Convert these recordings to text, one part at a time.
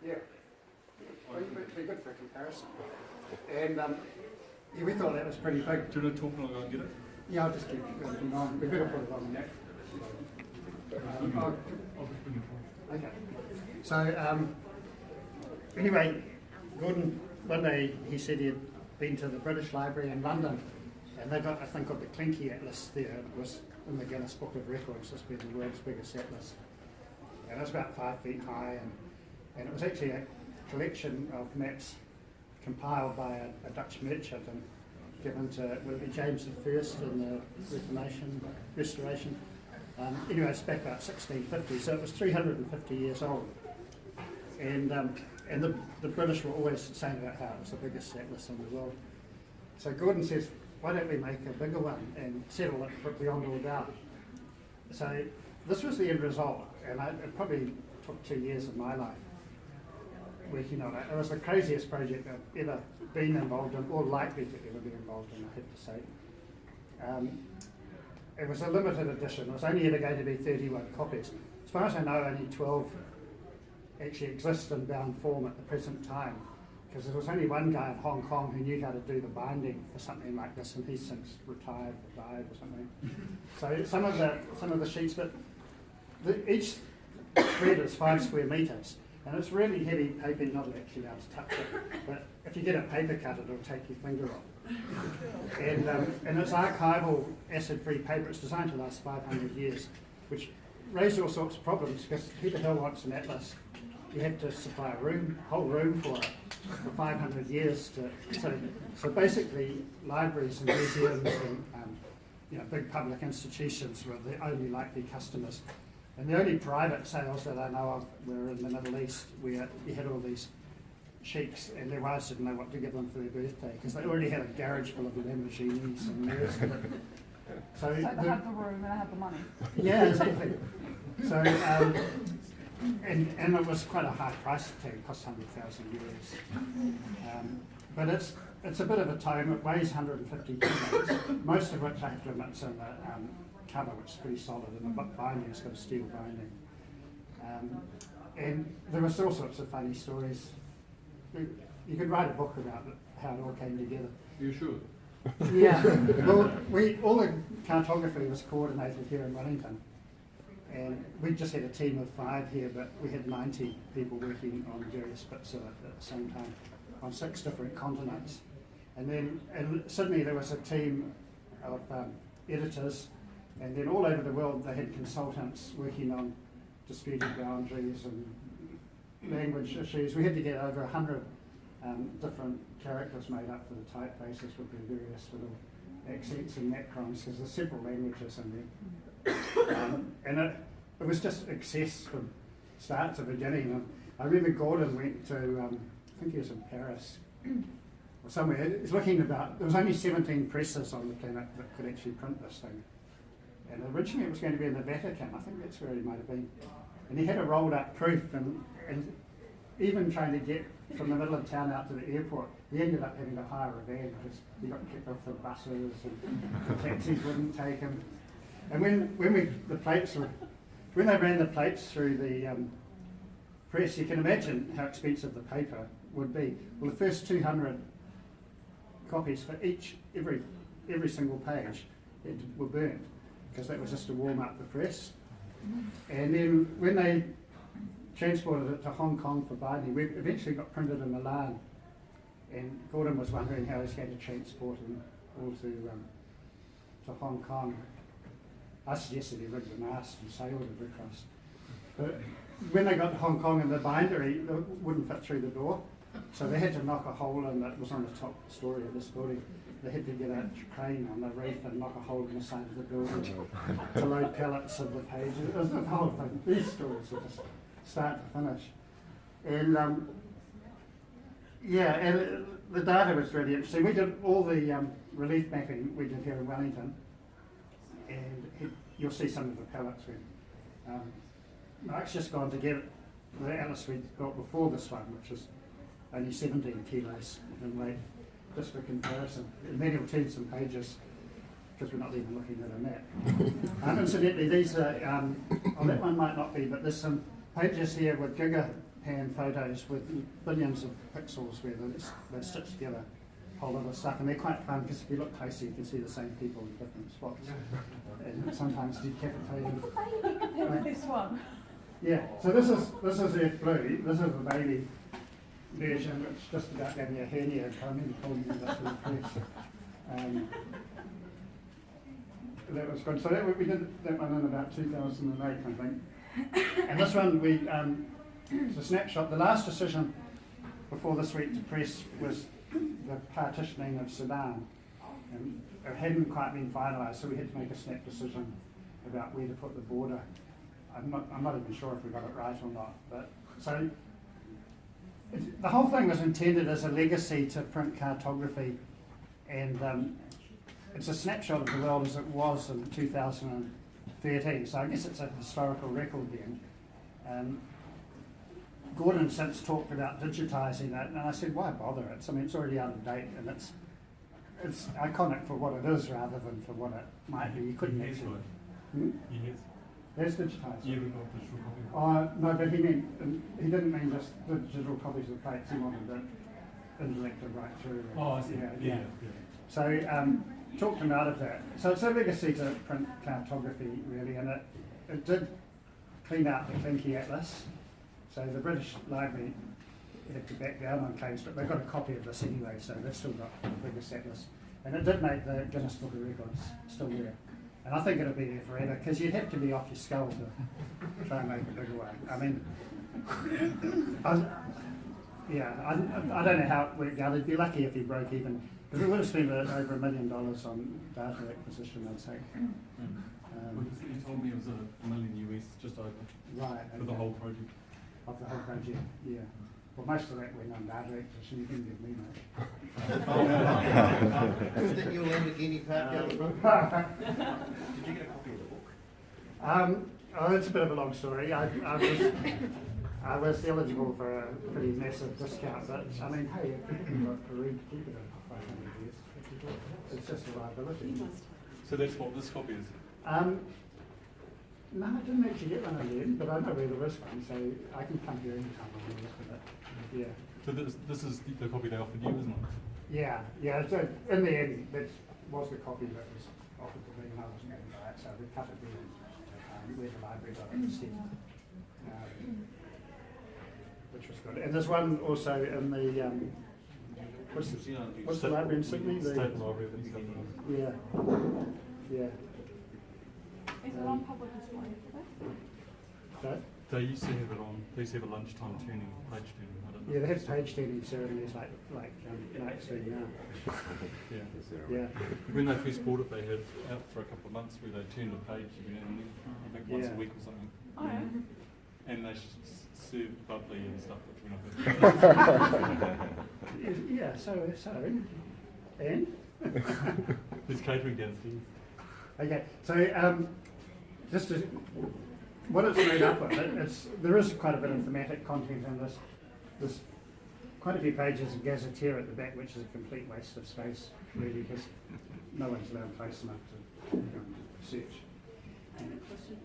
Yeah. Well, it'd be good for a comparison. And yeah, we thought that was pretty big. Do you want to talk and I'll go and get it? Yeah, I'll just keep it on. We better put it on the net. I'll just bring it forward. Okay. So anyway, Gordon, one day he said he'd been to the British Library in London, and they've got a thing called the Clinky Atlas there. It was in the Guinness Book of Records as being the world's biggest atlas. And it was about 5 feet high, and it was actually a collection of maps compiled by a Dutch merchant and given to James I in the Restoration. Anyway, it's back about 1650, so it was 350 years old. And the British were always saying about how it was the biggest atlas in the world. So Gordon says, why don't we make a bigger one and settle it beyond all doubt? So this was the end result, and it probably took 2 years of my life working on it. It was the craziest project I've ever been involved in, or likely to ever be involved in, I have to say. It was a limited edition. It was only ever going to be 31 copies. As far as I know, only 12 actually exist in bound form at the present time, because there was only one guy in Hong Kong who knew how to do the binding for something like this, and he's since retired or died or something. So some of the sheets, but each thread is 5 square metres, and it's really heavy paper. You're not actually able to touch it, but if you get a paper cut, it'll take your finger off. And it's archival, acid-free paper. It's designed to last 500 years, which raised all sorts of problems, because who the hell wants an atlas? You have to supply a whole room for it for 500 years. So basically, libraries and museums and big public institutions were the only likely customers. And the only private sales that I know of were in the Middle East, where you had all these sheiks and their wives didn't know what to give them for their birthday, because they already had a garage full of Lamborghinis and the rest of it. So they had the room and I had the money. Yeah, exactly. So, and it was quite a high price tag. It cost 100,000 euros. But it's a bit of a tome. It weighs 150 kilos, most of which I have to admit is in the cover, which is pretty solid, and the binding has got a steel binding. And there was all sorts of funny stories. You could write a book about how it all came together. You should. Yeah. Well, all the cartography was coordinated here in Wellington. And we just had a team of 5 here, but we had 90 people working on various bits of it at the same time on 6 different continents. And then in Sydney there was a team of editors, and then all over the world they had consultants working on disputed boundaries and language issues. We had to get over 100 different characters made up for the typefaces with their various little accents and macrons, because there's several languages in there. And it was just excess from start to beginning. And I remember Gordon went to, I think he was in Paris or somewhere. He was looking about, there was only 17 presses on the planet that could actually print this thing. And originally it was going to be in the Vatican. I think that's where he might have been. And he had a rolled up proof, and even trying to get from the middle of town out to the airport, he ended up having to hire a van because he got kicked off the buses and the taxis wouldn't take him. And when they ran the plates through the press, you can imagine how expensive the paper would be. Well, the first 200 copies for every single page were burnt, because that was just to warm up the press. And then when they transported it to Hong Kong for binding, we eventually got printed in Milan. And Gordon was wondering how he was going to transport them all to Hong Kong. I suggested he rigged the mast and sailed it across. But when they got to Hong Kong and the bindery, it wouldn't fit through the door. So they had to knock a hole in that was on the top story of this building. They had to get a crane on the roof and knock a hole in the side of the building to load pallets of the pages. It was the whole thing. These stories were just start to finish. And and the data was really interesting. We did all the relief mapping we did here in Wellington. And you'll see some of the pallets. Mark's just gone to get the atlas we got before this one, which is only 17 kilos in weight, just for comparison. And then he'll turn some pages, because we're not even looking at a map. Incidentally, these are, that one might not be, but there's some pages here with hand photos with billions of pixels where they're stitched together, a whole lot of stuff, and they're quite fun because if you look closely you can see the same people in different spots, and sometimes decapitated. Compared with this one. Yeah, so this is Earth Blue. This is the baby version, which just about gave me a hernia. I remember calling you that to the press. That was good. So we did that one in about 2008, I think. And this one, it's a snapshot. The last decision before this went to press was the partitioning of Sudan. And it hadn't quite been finalised, so we had to make a snap decision about where to put the border. I'm not even sure if we got it right or not. But so the whole thing was intended as a legacy to print cartography, and it's a snapshot of the world as it was in 2013. So I guess it's a historical record then. Gordon since talked about digitising that, and I said, why bother? It's already out of date, and it's iconic for what it is rather than for what it might be. You couldn't actually. Yes. There's digitised. You haven't got digital copy. No, but he didn't mean just the digital copies of the plates. He wanted the interactive right through. Oh, I see. Yeah. So talked him out of that. So it's a legacy to print cartography really, and it did clean out the Clinky Atlas. So the British Library had to back down on claims, but they've got a copy of this anyway, so they've still got the biggest atlas. And it did make the Guinness Book of Records, still there. And I think it'll be there forever, because you'd have to be off your skull to try and make a bigger one. I mean, I don't know how it worked out. It'd be lucky if he broke even, because we would have spent over $1 million on data acquisition, I'd say. You told me it was $1 million US just over Right. for the whole project. Of the whole project, yeah. Well, most of that went on data acquisition. You didn't give me much. Was that your Lamborghini parked down the front? Did you get a copy of the book? It's a bit of a long story. I was eligible for a pretty massive discount, but I mean, hey, if you've got to read, keep it in 500 years. It's just a liability. So that's what this copy is? No, I didn't actually get one in the end, but I know where there is one, so I can come here anytime I want to look at it. Yeah. So this is the copy they offered you, isn't it? Yeah. So in the end, that was the copy that was offered to me, and I wasn't going to buy it, so we cut it there, where the library got it instead, which was good. And there's one also in the what's the library in Sydney? State Library. Yeah. Is it on public display today? So, They used to have it on. They used to have a lunchtime page turning. I don't know. yeah, they have page turning ceremonies like nights doing now. Yeah. When they first bought it, they had out for a couple of months where they turned the page every now and then, I think once a week or something. Oh yeah. And they served bubbly and stuff, which we're not good. Yeah, so, and? There's catering downstairs. Okay, so just to, what it's made up of, there is quite a bit of thematic content in this. There's quite a few pages of gazetteer at the back, which is a complete waste of space, really, because no one's allowed close enough to search. I have a question.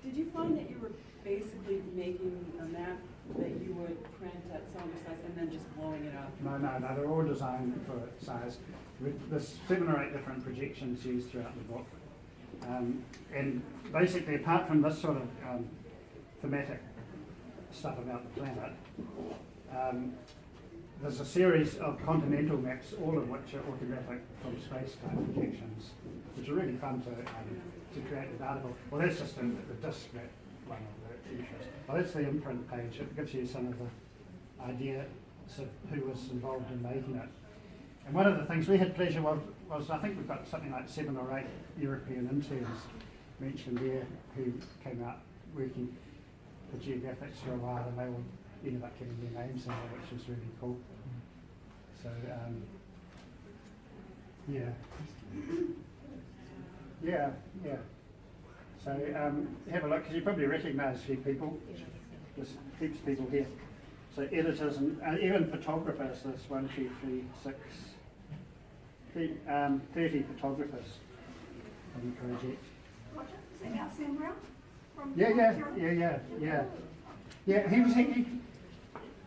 Did you find that you were basically making a map that you would print at cylinder size and then just blowing it up? No, they're all designed for size. There's 7 or 8 different projections used throughout the book. And basically, apart from this sort of thematic stuff about the planet, there's a series of continental maps, all of which are orthographic from space type projections, which are really fun to create a data book. Well, that's just the disk map one of the interest. Well, that's the imprint page. It gives you some of the ideas of who was involved in making it. And one of the things we had pleasure was I think we've got something like 7 or 8 European interns mentioned there who came out working for Geographics for a while, and they all ended up getting their names in there, which was really cool. So, yeah. So have a look, because you probably recognise a few people. There's heaps of people here. So editors and even photographers, there's 1, 2, 3, 6, 30 photographers on the project. Is that Sam Brown? Yeah. Yeah, he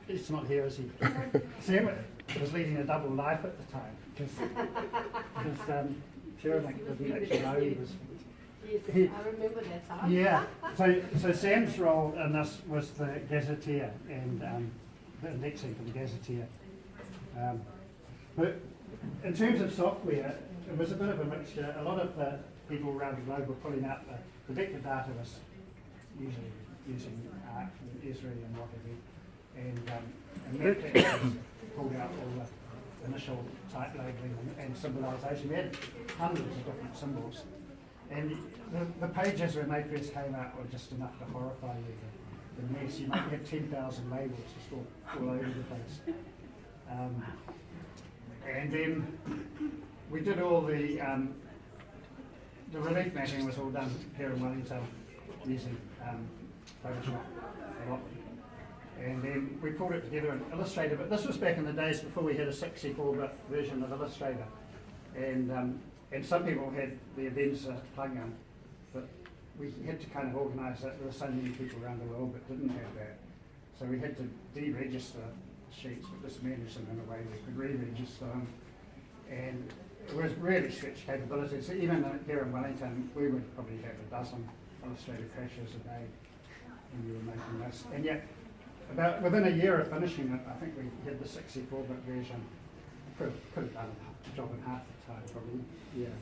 he's not here, is he? Sam was leading a double life at the time, because Sharon didn't actually know he was. Yes, I remember that time. Yeah, so Sam's role in this was the gazetteer and the indexing for the gazetteer. But in terms of software, it was a bit of a mixture. A lot of the people around the globe were pulling out the vector data was usually using ARC and Esri and what have you. And that was pulled out all the initial type labeling and symbolisation. We had hundreds of different symbols. And the pages when they first came out were just enough to horrify you. The mess. You might have 10,000 labels just all over the place. And then we did all the relief mapping was all done here in Wellington using Photoshop a lot. And then we pulled it together in Illustrator, but this was back in the days before we had a 64-bit version of Illustrator. And some people had the Avenza plugin, but we had to kind of organise that. There were so many people around the world that didn't have that. So we had to deregister sheets, but just manage them in a way we could re-register them. And it was really stretched capabilities. So even here in Wellington, we would probably have a dozen Illustrator crashes a day when we were making this. And yet, about within a year of finishing it, I think we had the 64-bit version. Could have done the job in half the time, probably. Yeah.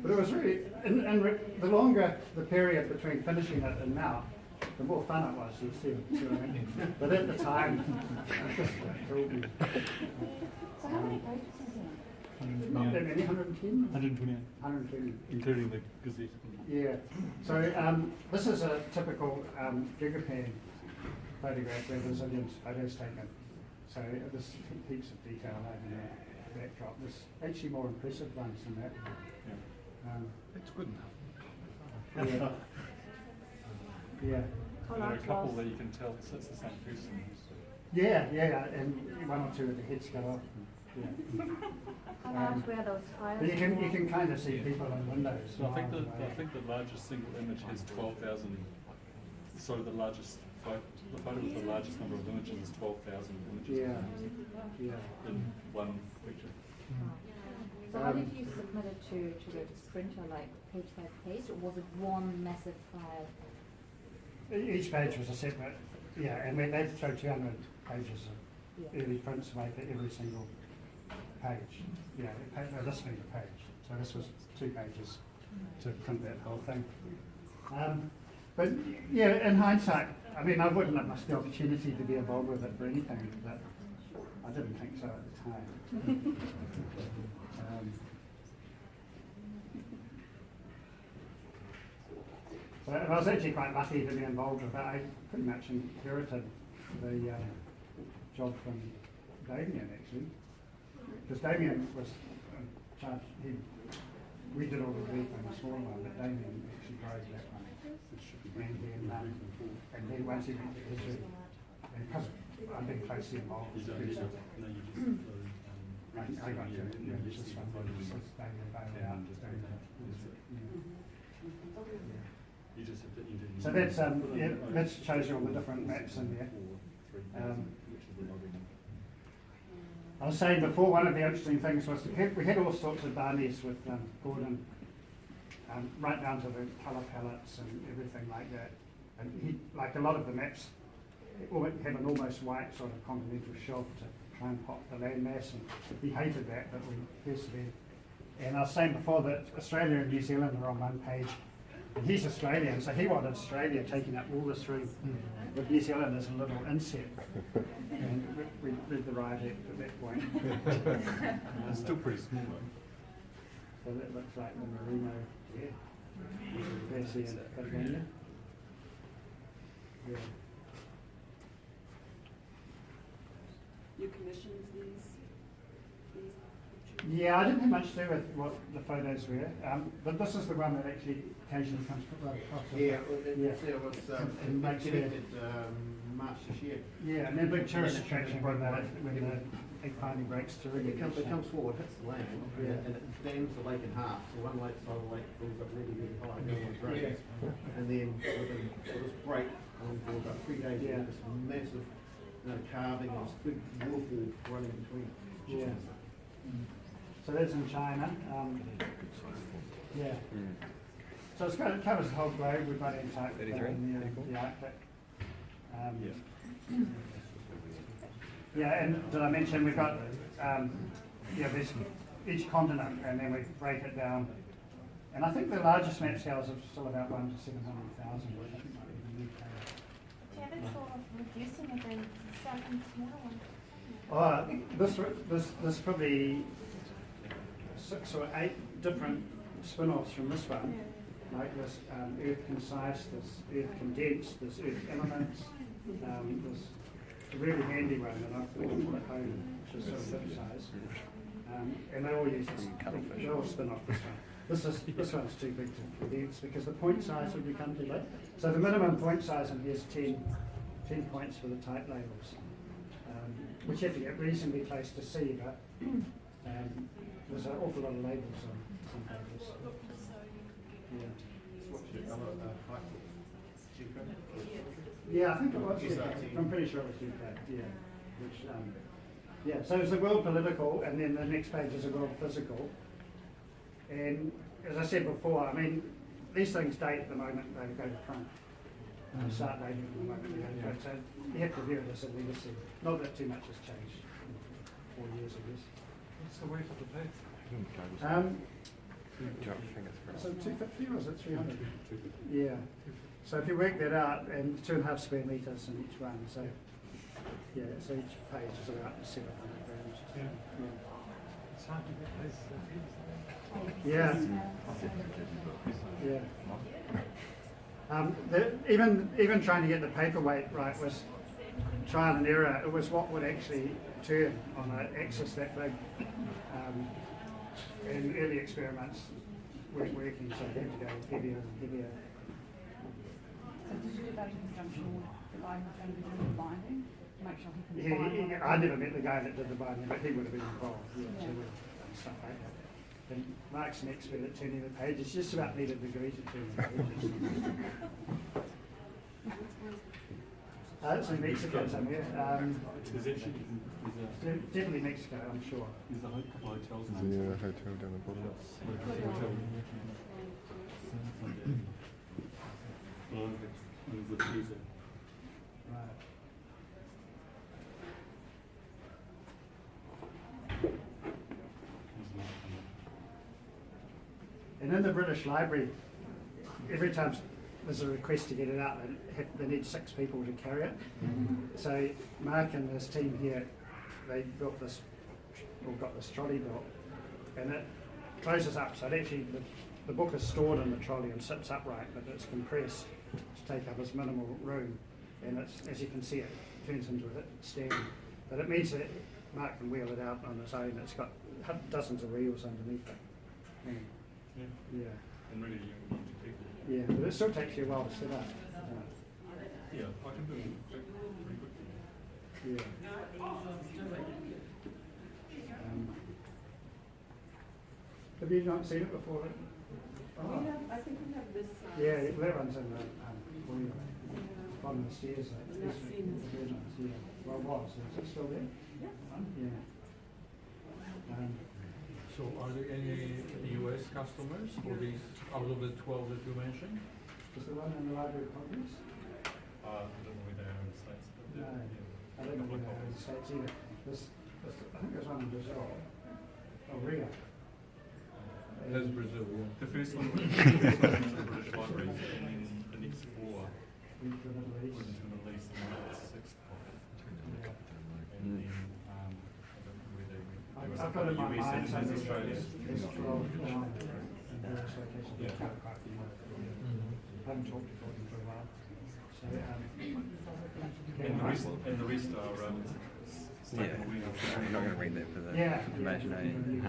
But it was really, and the longer the period between finishing it and now, the more fun it was. You see what I mean? But at the time, it just thrilled me. So how many pages is it? Not that many, 110? 128, 120. including the Gazette. Yeah. So this is a typical gigapan photograph where there's zillions photos taken. So there's heaps of detail over the backdrop. There's actually more impressive ones than that. Yeah. It's good enough. Yeah. Yeah. How There are a large couple was- that you can tell it's the same person. Yeah, and one or two of the heads go off. Yeah. How large were those files? But you can kind of see people in windows. So I think miles away. the largest single image has 12,000. Sorry, the photo with the largest number of images is 12,000 images. Yeah. In one picture. So how did you submit it to the printer, like page by page, or was it one massive file? Each page was a separate, and they'd throw 200 pages of Yeah. early prints away for every single page. This made a page, so this was 2 pages to print that whole thing. But yeah, in hindsight, I mean, I wouldn't have missed the opportunity to be involved with it for anything, but I didn't think so at the time. So I was actually quite lucky to be involved with that. I pretty much inherited the job from Damien, actually, because Damien was in charge. We did all the relief on the small one, but Damien actually drove that one. And then once he went to Israel, and because I've been closely involved with the I got to manage this one, since Damien bailed out. So that shows you all the different maps in there. I was saying before, one of the interesting things was we had all sorts of barnies with Gordon, right down to the colour palettes and everything like that. And he, like a lot of the maps, have an almost white sort of continental shelf to try and pop the landmass, and he hated that, but we persevered. And I was saying before that Australia and New Zealand are on one page. And he's Australian, so he wanted Australia taking up all this room, with New Zealand as a little inset. And we did the right at that point. It's still pretty small though. So that looks like the Merino, Percy and Bagnall. Yeah. You commissioned these pictures? Yeah, I didn't have much to do with what the photos were, but this is the one that actually occasionally comes right across. It was And makes connected March this year. Yeah, and then big tourist attraction when the egg party breaks through. It comes forward, hits the land, and it dams the lake in half. So one side of the lake fills up really, really high, no one's great. And then with this break, for about 3 days. Yeah. This massive, carving and this big waterfall running between. Yeah. So that's in China. Yeah. So it covers the whole globe. We've got Antarctica and the Arctic. Yeah, and did I mention we've got there's each continent, and then we break it down. And I think the largest map scales are still about 1 to 700,000. Do you have a thought of reducing it and selling smaller ones? There's probably 6 or 8 different spin-offs from this one. Like there's Earth Concise, there's Earth Condensed, there's Earth Elements, there's a really handy one that I've put at home, which is sort of lip size. And they all use this, they all spin off this one. This one's too big to condense because the point size would become too big. So the minimum point size in here is 10 points for the type labels, which you have to get reasonably close to see, but there's an awful lot of labels on some pages. Yeah. What's your other height? GeoCart'? Yeah, I think it was. GeoCart'. I'm pretty sure it was GeoCart'. Yeah. Which, so it's the world political, and then the next page is a world physical. And as I said before, I mean, these things date at the moment they go to print. Start dating at the moment they go to print. So you have to view it as a legacy. Not that too much has changed in 4 years, I guess. What's the weight of the page? So 250 or is it 300? Yeah. So if you work that out, and 2.5 square metres in each one, so yeah, so each page is about 700 grams. It's hard to get this. Yeah. Even trying to get the paperweight right was trial and error. It was what would actually turn on an axis that big. And early experiments weren't working, so they had to go heavier and heavier. So did you do that in conjunction with the guy who's going to be doing the binding? Make sure he can Yeah, bind on it? I never met the guy that did the binding, but he would have been involved. Yeah, so we would have done stuff like that. And Mark's an expert at turning the pages. Just about need a degree to turn the pages. It's in Mexico somewhere. There's actually Definitely Mexico, I'm sure. there's a couple of hotels now. Yeah, hotel down the bottom. And the freezer. Right. And in the British Library, every time there's a request to get it out, they need 6 people to carry it. So Mark and his team here, they built this, or got this trolley built, and it closes up. So it actually, the book is stored in the trolley and sits upright, but it's compressed to take up as minimal room. And it's, as you can see, it turns into a stand. But it means that Mark can wheel it out on its own. It's got dozens of wheels underneath it. Yeah. And really young people. Yeah, but it still takes you a while to set up. Yeah, I can do it pretty quickly. Yeah. Have you not seen it before? We have, I think we have this. Yeah, that one's in the foyer. On the stairs. I've not seen this. Yeah. Well, it was. Is it still there? Yeah. So are there any US customers for these out of the 12 that you mentioned? Is the one in the Library of Congress? I don't know where they are in the States, but No, I don't know where they are in the States either. I think there's one in Brazil. Oh, Rio. That's Brazil, yeah. the first one was the British Library, and then the next 4 The Middle was East. into the Middle East, and then the 6th one. And then, I don't know where they went. I've got it in my US mind. and there's Australia. There's 12 in various locations. Yeah. I haven't talked to them for a while. So, And the rest are state of the wheel. You're not going to read that for the information, are you?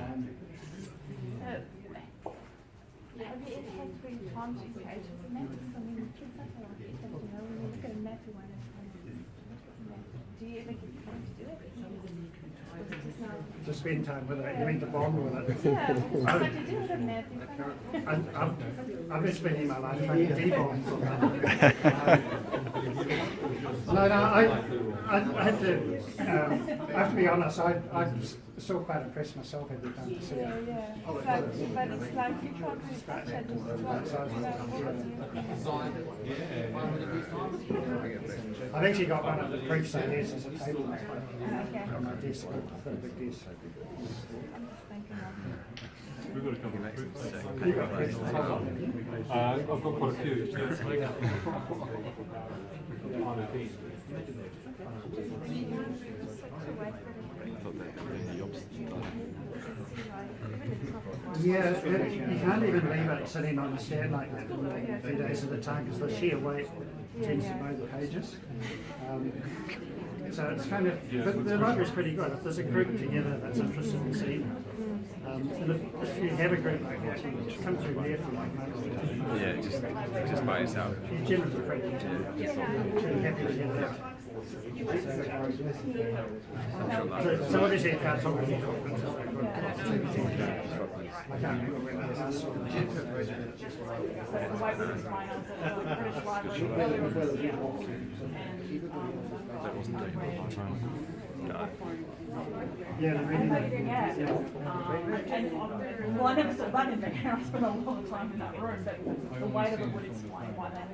Have you ever had to bring time to create a map? I mean, the kids are like, you have to know when you look at a map, you want to do you ever get time to do it? to spend time with it. You mean to bond with it? Yeah, what do you do with a map? I've been spending my life trying to debond. No, I have to be honest. I'm still quite impressed myself every time to see Yeah, it. yeah. It's like, but it's like you try to touch it as well. I've actually got one of the proofs I guess as a table Okay. on my desk. I've got a big desk. I'm just thinking of We've got a couple of proofs. You've got proofs as well. I've got quite a few. Yeah, you can't even leave it sitting on the stand like that for more than a few days at a time because the sheer weight tends to mow the pages. So it's kind of, but the library's pretty good. If there's a group together that's interested in seeing and if you have a group like that, you just come through there for like most of the time. Yeah, just by yourself. You're generally pretty happy to get it out. So what is it about talking about? I can't remember where that was. So the white women's finals at the British Library. That wasn't taken at the time. No. Yeah, the reading. And well, I never saw that in there. I spent a long time in that room, but the weight of it would explain why they had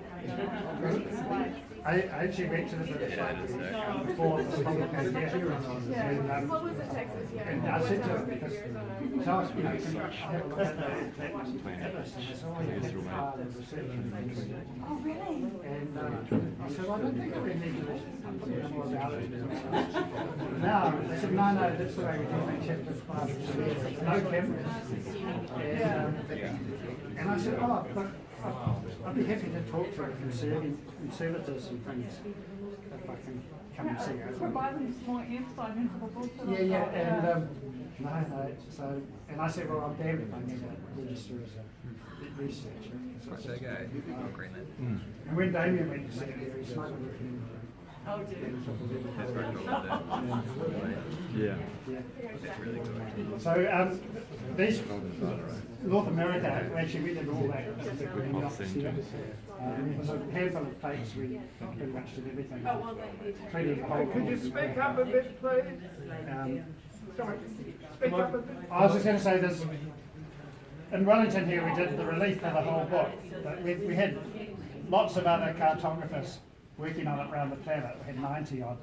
kind of I actually went to the British Library before the public came here. And, what was the Texas? Yeah. and I said to her, because so I was, you know, have a look at that list, and it's always a big part of research and things. Oh, really? And I said, well, I don't think we need to more about it. No, they said, no, that's the way we do it, chapter 5, no cameras. And I said, oh, but I'd be happy to talk to conservators and things if I can come and see it. provide them some more insight into the book. Yeah, and no, so, and I said, well, I'm damned if I need to register as a researcher. Where'd they go? Oh, Greenland. And when Damien went to see it, he smuggled it in. Oh, dear. That's very cool. Yeah. That's really good. So these North America, actually we did all that in the office here. There's a handful of plates we pretty much did everything. Including the whole. Could you speak up a bit, please? Sorry, speak up a bit. I was just going to say this. In Wellington here we did the relief for the whole book. But we had lots of other cartographers working on it around the planet. We had 90 odd.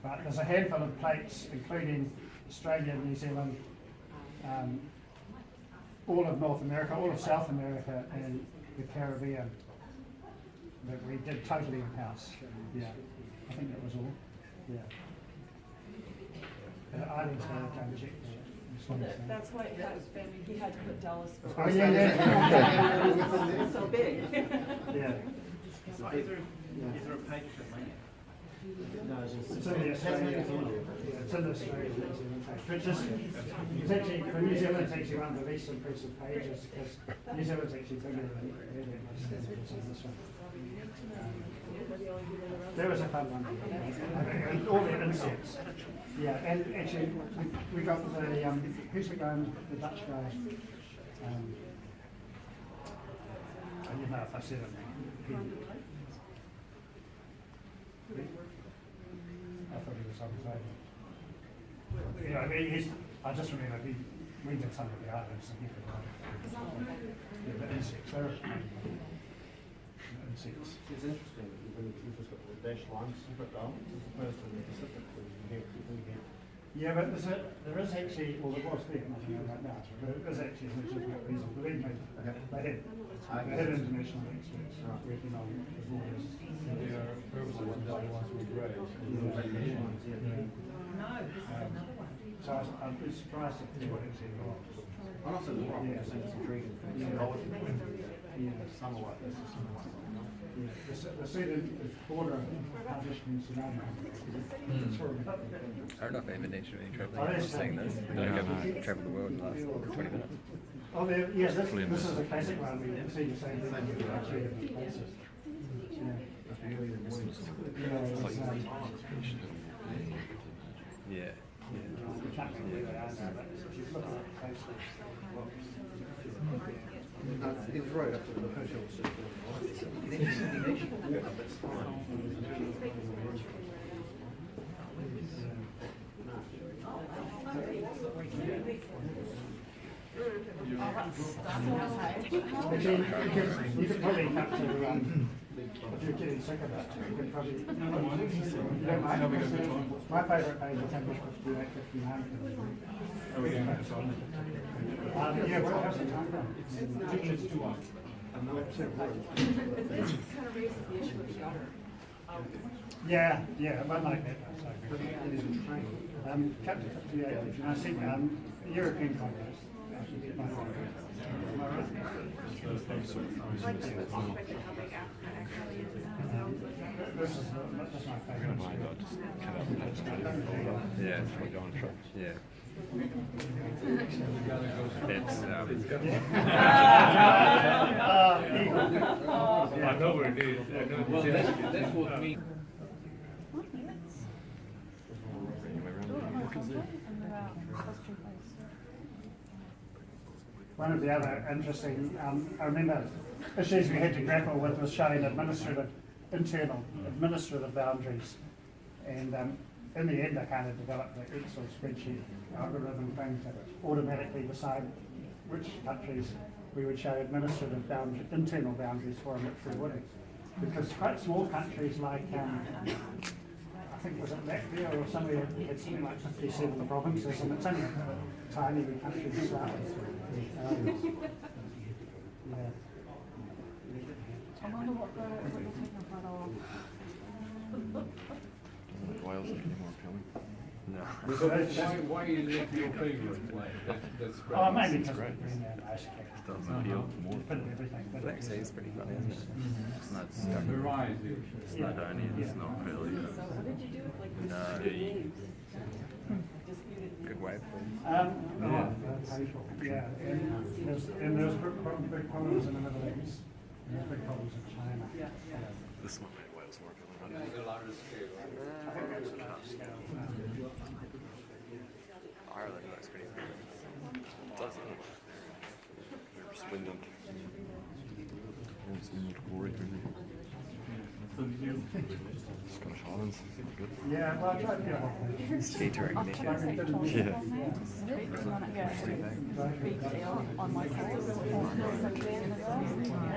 But there's a handful of plates, including Australia, New Zealand, all of North America, all of South America, and the Caribbean that we did totally in-house. Yeah, I think that was all. Yeah. Ireland's going to come check that. That's why he had to put Dallas for. Oh, yeah. It's so big. Yeah. Is there a page for land? It's in the Australian, yeah, it's in the Australian New Zealand page. But just, it's actually, for New Zealand, it's actually one of the least impressive pages because New Zealand's actually bigger than this one. There was a fun one. And all the insects. Yeah, and actually, we got the, who's the guy, the Dutch guy? I don't know if I said it. I thought he was on his own. You know, I just remember we did some of the artists and he could write it. Yeah, the insects, they're insects. It's interesting that you've just got the dashed lines separate down as opposed to the Pacific where you have people here. Yeah, but there is actually, well there was there, nothing right now, but there is actually a legitimate reason. Believe me, they had international experts working on the borders. Their purposes and the other ones we raised. So I'd be surprised if they were actually involved. And also the rock, I think it's intriguing for ecology. Some are like this, some are like that. The Sweden border published in Sudan. I don't know if I even need to do any Oh, travelling yes. just seeing this. I've travelled the world in the last 20 minutes. Oh, yes, this is a classic one. We see the same thing in 3 different places. Yeah. You can't think where they are now, but if you look at it closely, It was right up to the hotel. Actually, you could probably cut to, if you're getting sick of it, you could probably, you don't mind? My favourite page is 58-59. Yeah, well, how's the time going? It's too long. This kind of raises the issue of the other. Yeah, it won't like that. Cut to 58, and I think European Congress. My favourite. Am I right? This is my favourite. Yeah, it's for Donald Trump. Yeah. It's I know where it is. I know Well, that's what we. One of the other interesting, I remember issues we had to grapple with was showing internal administrative boundaries. And in the end, I kind of developed the Excel spreadsheet algorithm thing to automatically decide which countries we would show administrative internal boundaries for and which we wouldn't. Because quite small countries like, I think was it Latvia or somewhere had something like 57 provinces, and it's only a tiny country to start with. Yeah. I wonder what you're taking a photo of. Wales is more appealing. No. So why is it your favorite way? That's great. Oh, maybe because it's green and ice cream. Doesn't appeal more. Bit of everything. But Black Sea is pretty funny, isn't it? It's not stuck. Variety. It's not only, it's not really. So what did you do with like No. disputed names? Disputed names. Good wave. Painful. Yeah, and there's big problems in the Middle East. And there's big problems in China. Yeah. This one made Wales more appealing. I think that's a large scale. Ireland looks pretty good. Doesn't it? Swindon. Swindon glory, Scottish Highlands, good. Yeah, well, I tried to get one. Ski touring, Like it didn't need it. Big deal on my case. And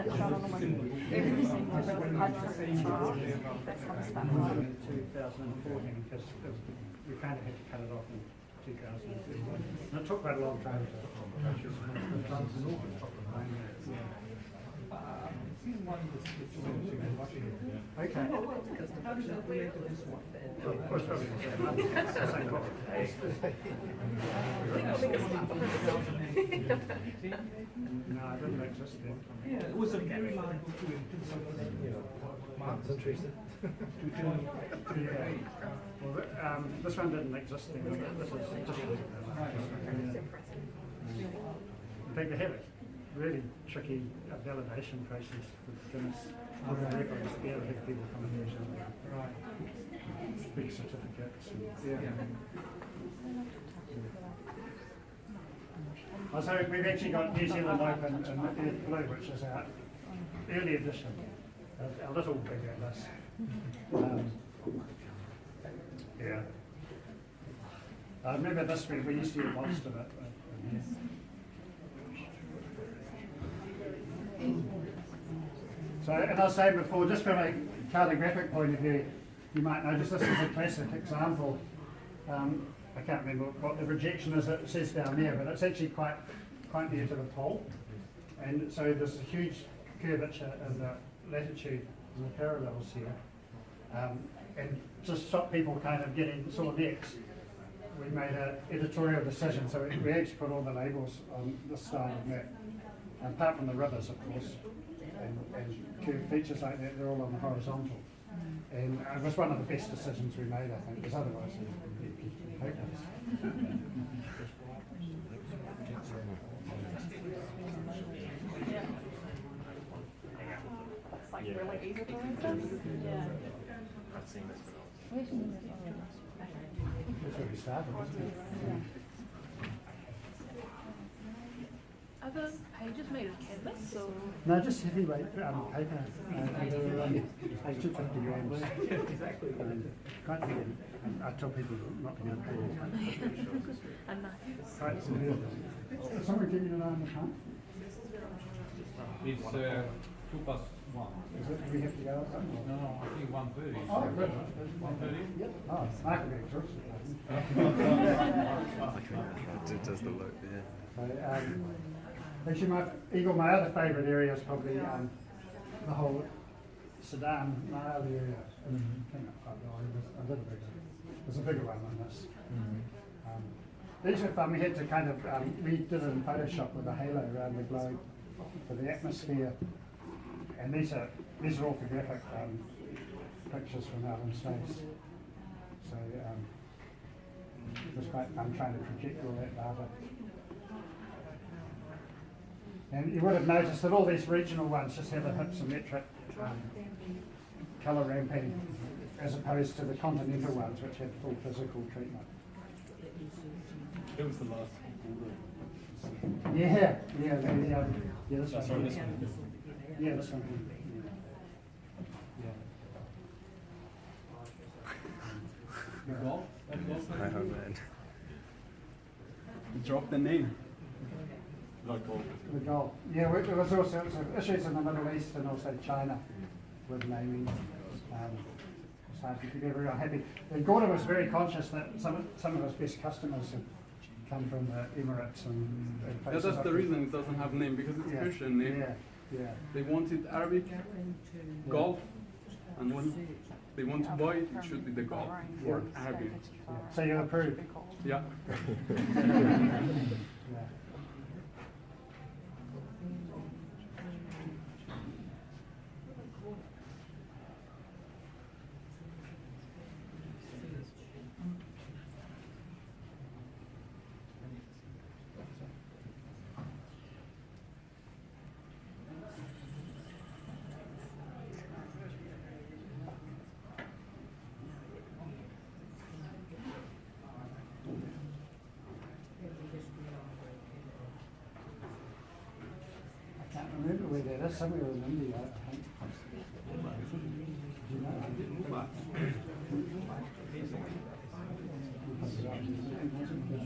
it's shot on them in every single country. That's how I started. In 2014, because we kind of had to cut it off in 2015. And it took quite a long time to okay. Of course, no, I didn't exist then. Yeah, it was a very large book to Marks and Teresa. Yeah. Well, this one didn't exist then. This is additional. In fact, they have a really tricky validation process with Guinness. With the records, yeah, they have people come in there and big certificates. So we've actually got New Zealand Open in blue, which is our early edition, a little bigger list. Yeah. I remember this week, we used to get lost in it. So, and I was saying before, just from a cartographic point of view, you might notice this is a classic example. I can't remember what the rejection is, it says down there, but it's actually quite near to the pole. And so there's a huge curvature in the latitude and the parallels here. And just to stop people kind of getting sore necks, we made an editorial decision. So we actually put all the labels on this style of map, apart from the rivers, of course. And curved features like that, they're all on the horizontal. And it was one of the best decisions we made, I think, because otherwise it'd be hopeless. It's like really easy to read. Yeah. That's where we started, wasn't it? the pages made of canvas or? No, just heavyweight paper. Like 250 grams. Quite heavy. I tell people not to get a paper. A knife. Quite severe. Someone give you an eye on the time? It's 2+1. Is it, we have to go or something? No, no, I think 1:30. Oh, good. 1:30? Yep. Oh, I can be exhausted. It does the look, yeah. So, actually, my other favourite area is probably the whole Sudan, Nile area. Came up quite well. It was a little bigger. There's a bigger one than this. These were fun. We had to kind of, we did it in Photoshop with a halo around the globe for the atmosphere. And these are orthographic pictures from out in space. So it was quite fun trying to project all that data. And you would have noticed that all these regional ones just have a hypsometric colour ramping as opposed to the continental ones which had full physical treatment. It was the last. Yeah, this one. Sorry, this one. Yeah, this one. Yeah. Golf? I hope, man. Drop the name. Like golf. The goal. Yeah, there was also issues in the Middle East and also China with naming. It's hard to keep everyone happy. And Gordon was very conscious that some of his best customers had come from the Emirates and Yeah, places that's like the that. reason it doesn't have a name, because it's Persian name. Yeah. They wanted Arabic golf, and when they want to buy it, it should be the golf or Arabic. So you approve? Yeah. Yeah. I can't remember where that is, somewhere in India, I think. Do you know?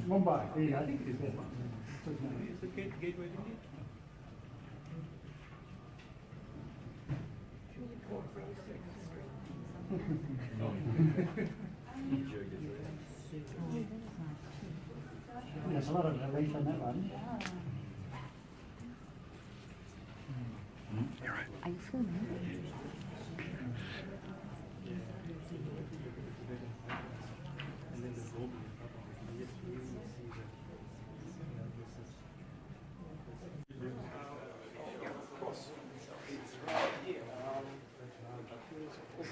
Mumbai, there you go. Is the gateway to India? There's a lot of relief in that one. You're right. Are you filming?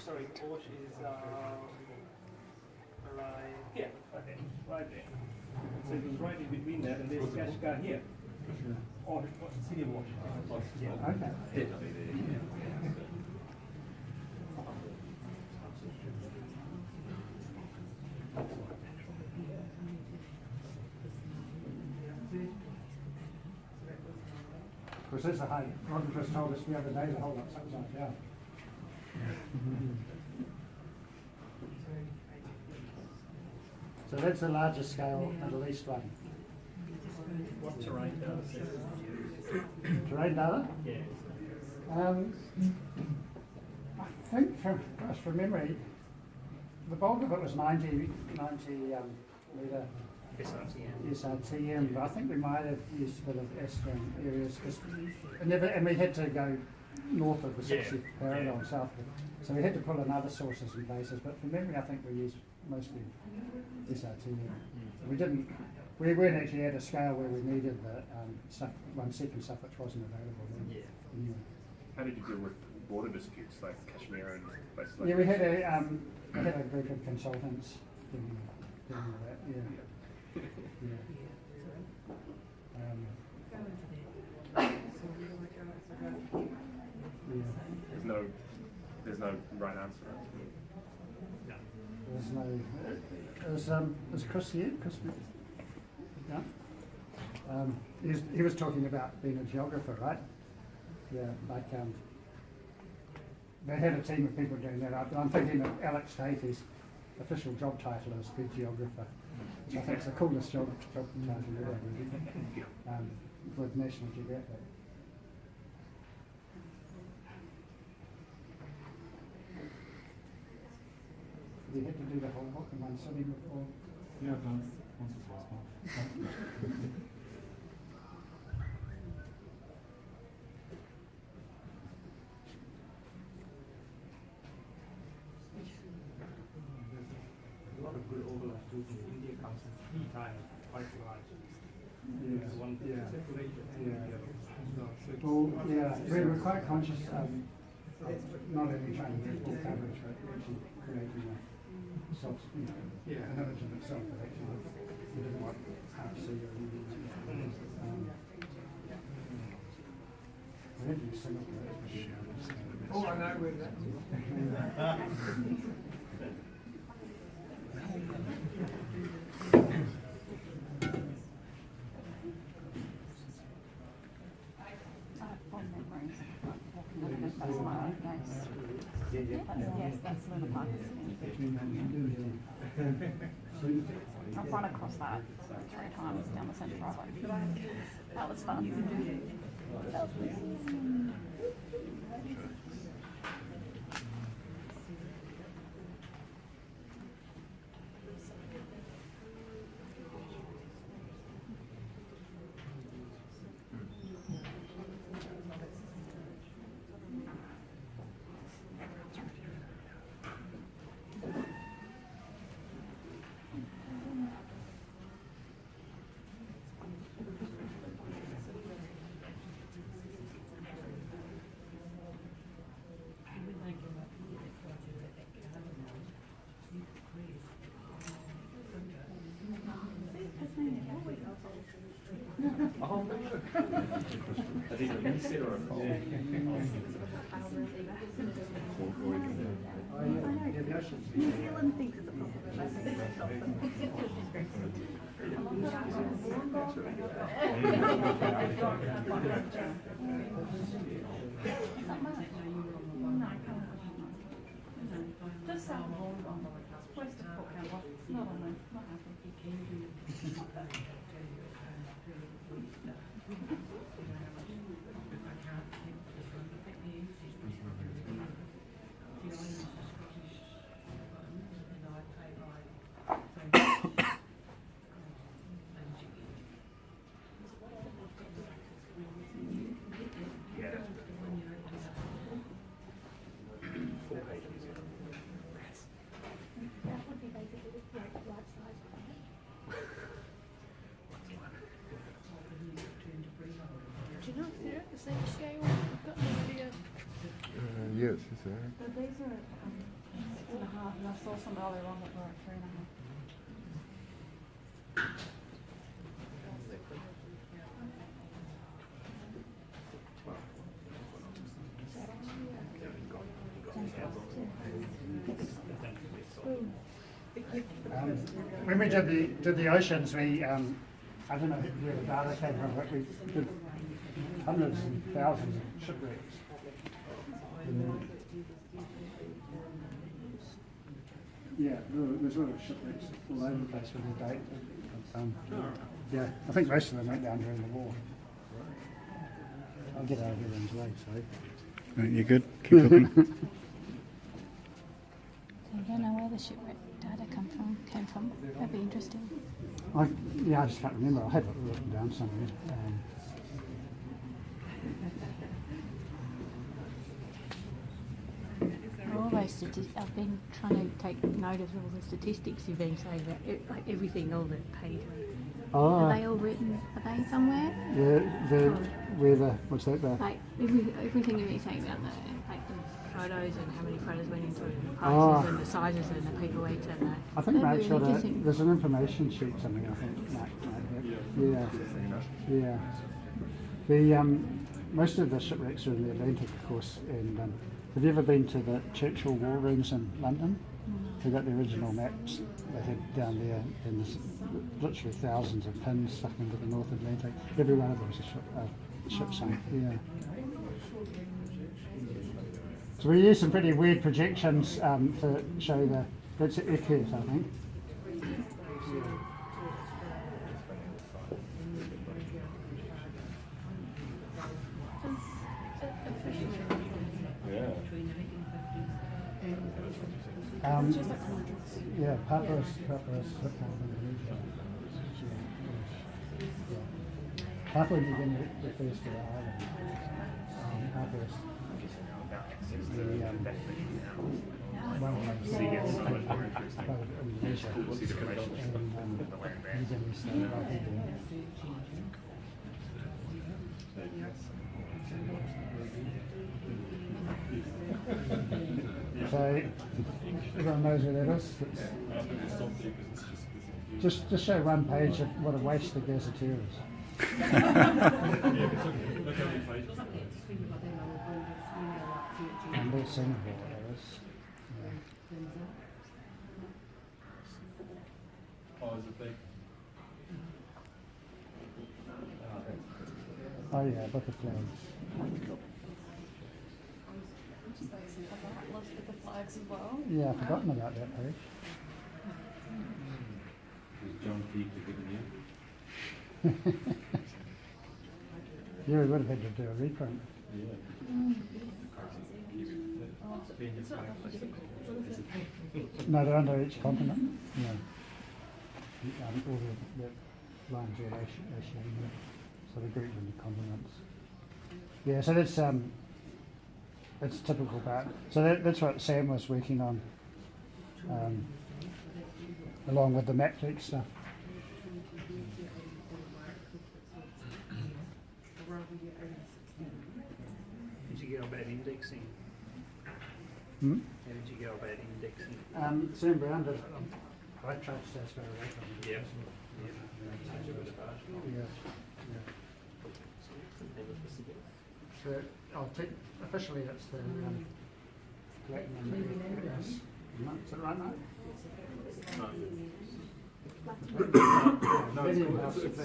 Sorry, Porsche is here, okay, right there. So it was right in between that, and there's Kashgar here. Or City Watch. Yeah. Okay. Of course, that's the height. Robin just told us the other day the whole lot's upside down. So that's the largest scale Middle East one. What terrain data? Terrain data? Yeah. I think from memory, the bulk of it was 90 metre SRTM, but I think we might have used a bit of Astron areas, and we had to go north of the 60 parallel south. So we had to pull in other sources and bases, but from memory I think we used mostly SRTM. We weren't actually at a scale where we needed the stuff, 1 second stuff which wasn't available then. Anyway. How did you deal with border disputes like Kashmir and places like Yeah, we had a group of consultants doing all that. Yeah. There's no right answer. There's no. Is Chris here? Chris? Yeah. He was talking about being a geographer, right? Yeah, like they had a team of people doing that. I'm thinking that Alex Davey's official job title is the geographer, which I think is the coolest job title ever, really, with National Geographic. You had to do the whole book in one sitting before? Yeah, I've done it once or twice. A lot of good overlap too. India comes in 3 times quite large. Yeah. One Yeah. separation and Yeah. the other. So it's Well, yeah, we were quite conscious of not only trying to get full coverage, but actually creating a self, an image of itself that actually we didn't want half to see or anything. We had to use Singapore, that's for sure. Oh, I know where that That's my own place. Yes, that's Luna Park. I've run across that 3 times down the central driveway. That was fun. That was fun. Is it a reset or a call? New Zealand thinks it's a problem. I think it's not Just south of Wellington, west of Port Campbell. Not on there, not happy. That would be basically the life size planet. Do you know if they're at the same scale? I've got no idea. Yes, it's there. But these are 6.5, and I saw some earlier on that were at 3.5. When we did the oceans, we I don't know where the data came from, but we did hundreds and thousands of shipwrecks. Yeah, there's a lot of shipwrecks all over the place with the date. Yeah, I think most of them went down during the war. I'll get out of everyone's way, sorry. You're good. Keep talking. So you don't know where the shipwreck data came from. That'd be interesting. I just can't remember. I had it written down somewhere. All those I've been trying to take note of all the statistics you've been saying about like everything, all the paid. Are they all written? Are they somewhere? What's that? Like everything you've been saying about the photos and how many photos went into it, and the prices and the sizes and the people weights and that. I think Mark's got interesting. there's an information sheet something. I think Mark might have. Yeah. The most of the shipwrecks are in the Atlantic, of course. And have you ever been to the Churchill War Rooms in London? They've got the original maps they had down there, and there's literally thousands of pins stuck into the North Atlantic. Every one of them is a ship sunk. Yeah. So we use some pretty weird projections to show the. That's F-curve, I think. Yeah, Papyrus Indonesia. Papua New Guinea refers to the island. Papyrus is the one place Indonesia and New Guinea state right here. So everyone knows where that is. Just show one page of what a waste the gazetteer is. And that's Singapore, that is. Oh, is it big? Oh yeah, Book of Flags. With the flags as well. Yeah, I've forgotten about that page. Is John Keith giving you? Yeah, we would have had to do a reprint. No, they're under each continent. Yeah. All the lines are Oceania, so they're grouped into continents. Yeah, so that's typical part. So that's what Sam was working on, along with the Mapflex stuff. Did you go about indexing? Hmm? How did you go about indexing? Sam Brown did it. I tried to stay as far away from it. Yeah. So officially it's the platinum. Yes. Is that right, Mark? No, it's Earth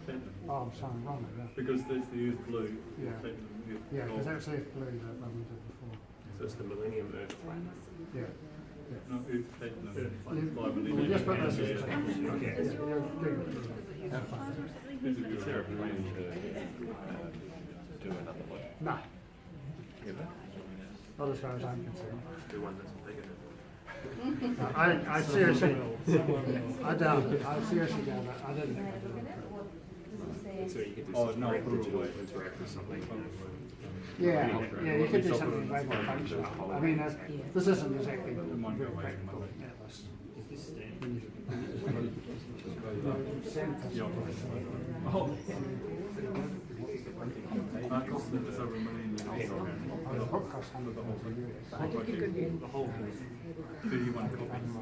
Platinum. Oh, I'm sorry, I'm wrong. Yeah. Because there's the Earth Blue. Yeah. Platinum, Earth Yeah, because Gold. that's Earth Blue that one we did before. So it's the Millennium Earth. Yeah. No, Earth Platinum. We'll just put those in. Okay. Is there a plan Do another one. No, Yeah, not as far as I'm concerned. do one that's bigger. I seriously, I doubt it. I seriously doubt it. I didn't think I'd do it. So you could do Oh, something no, like put it digital away. interact with something. Yeah, you could do something way more functional. I mean, this isn't exactly might go very away practical. from my Atlas. Oh. Cost us over $1 million. The book cost $100,000. The whole 31 copies.